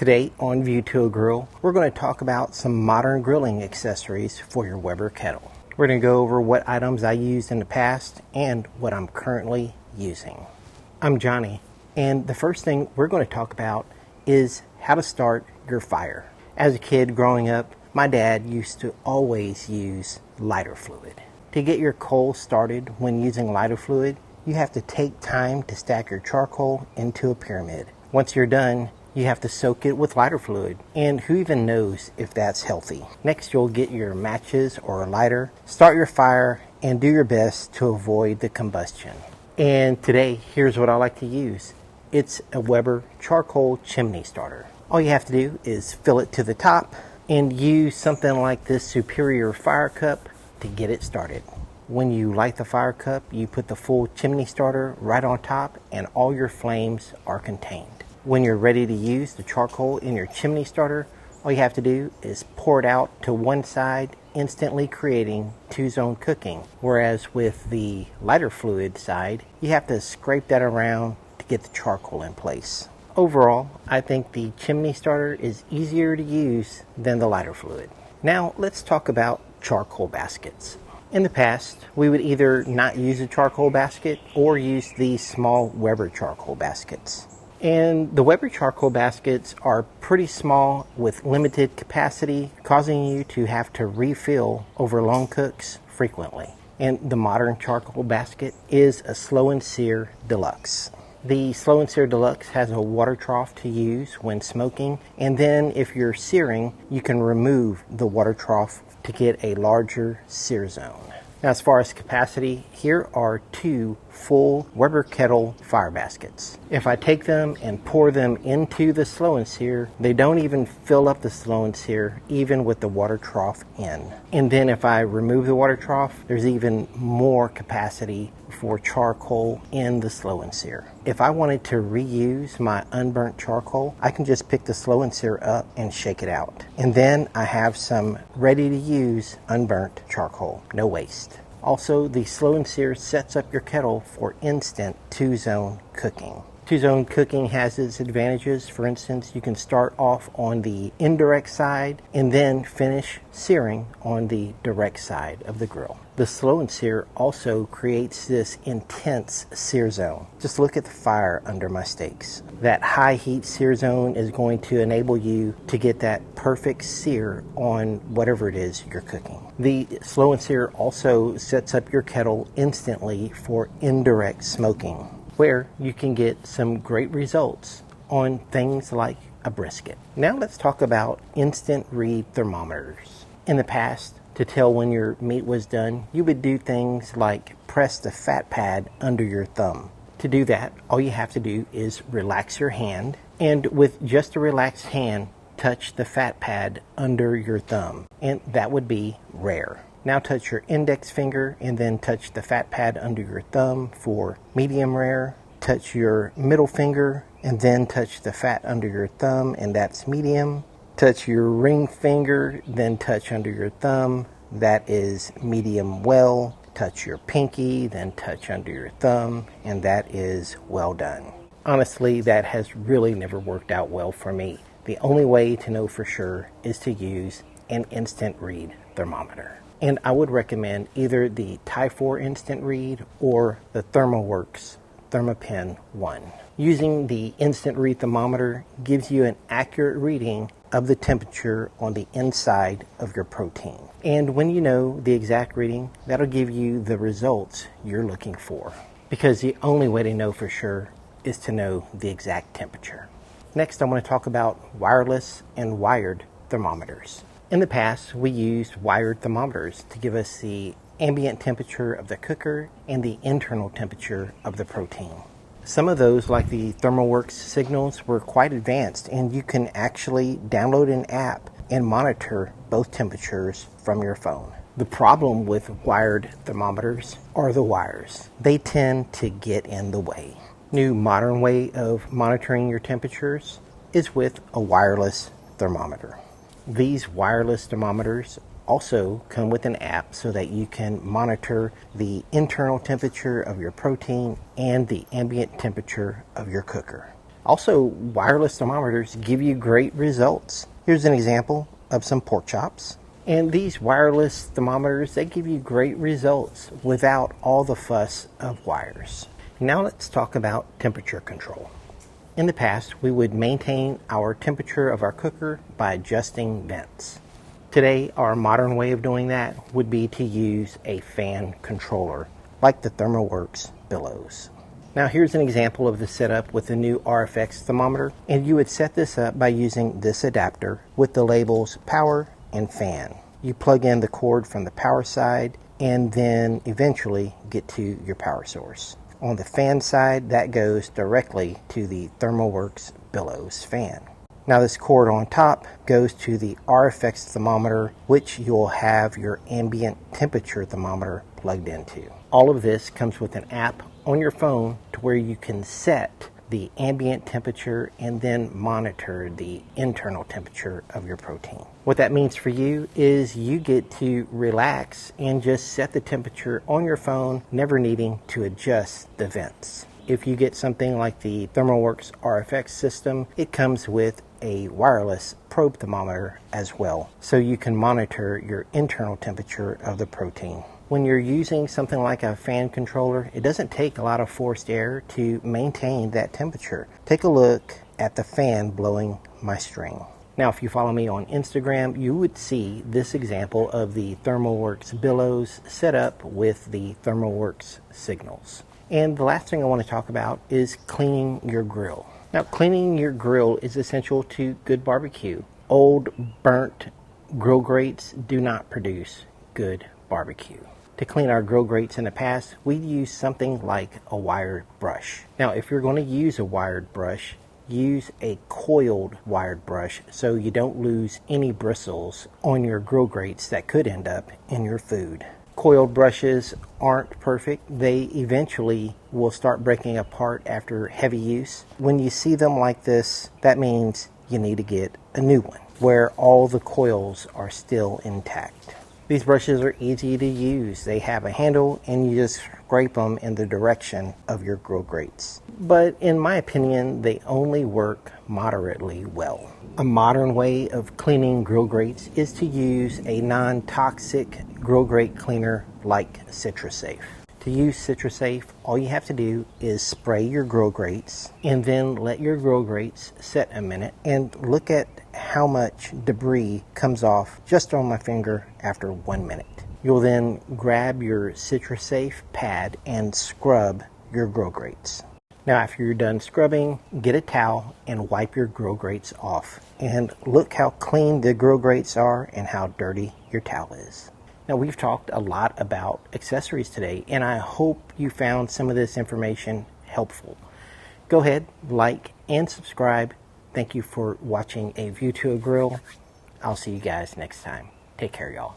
Today on View to a Grill, we're going to talk about some modern grilling accessories for your Weber kettle. We're going to go over what items I used in the past and what I'm currently using. I'm Johnny, and the first thing we're going to talk about is how to start your fire. As a kid growing up, my dad used to always use lighter fluid. To get your coal started when using lighter fluid, you have to take time to stack your charcoal into a pyramid. Once you're done, you have to soak it with lighter fluid, and who even knows if that's healthy. Next, you'll get your matches or a lighter, start your fire, and do your best to avoid the combustion. And today, here's what I like to use. It's a Weber charcoal chimney starter. All you have to do is fill it to the top and use something like this Superior fire cup to get it started. When you light the fire cup, you put the full chimney starter right on top and all your flames are contained. When you're ready to use the charcoal in your chimney starter, all you have to do is pour it out to one side, instantly creating two-zone cooking. Whereas with the lighter fluid side, you have to scrape that around to get the charcoal in place. Overall, I think the chimney starter is easier to use than the lighter fluid. Now let's talk about charcoal baskets. In the past, we would either not use a charcoal basket or use these small Weber charcoal baskets. And the Weber charcoal baskets are pretty small with limited capacity, causing you to have to refill over long cooks frequently. And the modern charcoal basket is a Slow and Sear Deluxe. The Slow and Sear Deluxe has a water trough to use when smoking, and then if you're searing, you can remove the water trough to get a larger sear zone. Now, as far as capacity, here are two full Weber Kettle fire baskets. If I take them and pour them into the Slow and Sear, they don't even fill up the Slow and Sear, even with the water trough in. And then if I remove the water trough, there's even more capacity for charcoal in the Slow and Sear. If I wanted to reuse my unburnt charcoal, I can just pick the Slow and Sear up and shake it out. And then I have some ready to use unburnt charcoal, no waste. Also, the Slow and Sear sets up your kettle for instant two-zone cooking. Two-zone cooking has its advantages. For instance, you can start off on the indirect side and then finish searing on the direct side of the grill. The Slow and Sear also creates this intense sear zone. Just look at the fire under my steaks. That high heat sear zone is going to enable you to get that perfect sear on whatever it is you're cooking. The Slow and Sear also sets up your kettle instantly for indirect smoking, where you can get some great results on things like a brisket. Now let's talk about instant read thermometers. In the past, to tell when your meat was done, you would do things like press the fat pad under your thumb. To do that, all you have to do is relax your hand, and with just a relaxed hand, touch the fat pad under your thumb, and that would be rare. Now touch your index finger and then touch the fat pad under your thumb for medium rare. Touch your middle finger and then touch the fat under your thumb, and that's medium. Touch your ring finger, then touch under your thumb, that is medium well. Touch your pinky, then touch under your thumb, and that is well done. Honestly, that has really never worked out well for me. The only way to know for sure is to use an instant read thermometer. And I would recommend either the Tyfor Instant Read or the ThermoWorks ThermaPen 1. Using the Instant Read thermometer gives you an accurate reading of the temperature on the inside of your protein. And when you know the exact reading, that'll give you the results you're looking for. Because the only way to know for sure is to know the exact temperature. Next, I want to talk about wireless and wired thermometers. In the past, we used wired thermometers to give us the ambient temperature of the cooker and the internal temperature of the protein. Some of those, like the ThermoWorks signals, were quite advanced, and you can actually download an app and monitor both temperatures from your phone. The problem with wired thermometers are the wires. They tend to get in the way. New modern way of monitoring your temperatures is with a wireless thermometer. These wireless thermometers also come with an app so that you can monitor the internal temperature of your protein and the ambient temperature of your cooker. Also, wireless thermometers give you great results. Here's an example of some pork chops. And these wireless thermometers, they give you great results without all the fuss of wires. Now let's talk about temperature control. In the past, we would maintain our temperature of our cooker by adjusting vents. Today, our modern way of doing that would be to use a fan controller, like the ThermoWorks Billows. Now here's an example of the setup with the new RFX thermometer, and you would set this up by using this adapter with the labels power and fan. You plug in the cord from the power side and then eventually get to your power source. On the fan side, that goes directly to the ThermoWorks Billows fan. Now this cord on top goes to the RFX thermometer, which you'll have your ambient temperature thermometer plugged into. All of this comes with an app on your phone to where you can set the ambient temperature and then monitor the internal temperature of your protein. What that means for you is you get to relax and just set the temperature on your phone, never needing to adjust the vents. If you get something like the ThermoWorks RFX system, it comes with a wireless probe thermometer as well, so you can monitor your internal temperature of the protein. When you're using something like a fan controller, it doesn't take a lot of forced air to maintain that temperature. Take a look at the fan blowing my string. Now, if you follow me on Instagram, you would see this example of the ThermoWorks Billows set up with the ThermoWorks signals. And the last thing I want to talk about is cleaning your grill. Now, cleaning your grill is essential to good barbecue. Old, burnt grill grates do not produce good barbecue. To clean our grill grates in the past, we'd use something like a wired brush. Now, if you're going to use a wired brush, use a coiled wired brush so you don't lose any bristles on your grill grates that could end up in your food. Coiled brushes aren't perfect. They eventually will start breaking apart after heavy use. When you see them like this, that means you need to get a new one where all the coils are still intact. These brushes are easy to use. They have a handle and you just scrape them in the direction of your grill grates. But in my opinion, they only work moderately well. A modern way of cleaning grill grates is to use a non-toxic grill grate cleaner like CitraSafe. To use CitraSafe, all you have to do is spray your grill grates and then let your grill grates set a minute and look at how much debris comes off just on my finger after 1 minute. You'll then grab your CitraSafe pad and scrub your grill grates. Now after you're done scrubbing, get a towel and wipe your grill grates off. And look how clean the grill grates are and how dirty your towel is. Now we've talked a lot about accessories today, and I hope you found some of this information helpful. Go ahead, like and subscribe. Thank you for watching A View to a Grill. I'll see you guys next time. Take care, y'all.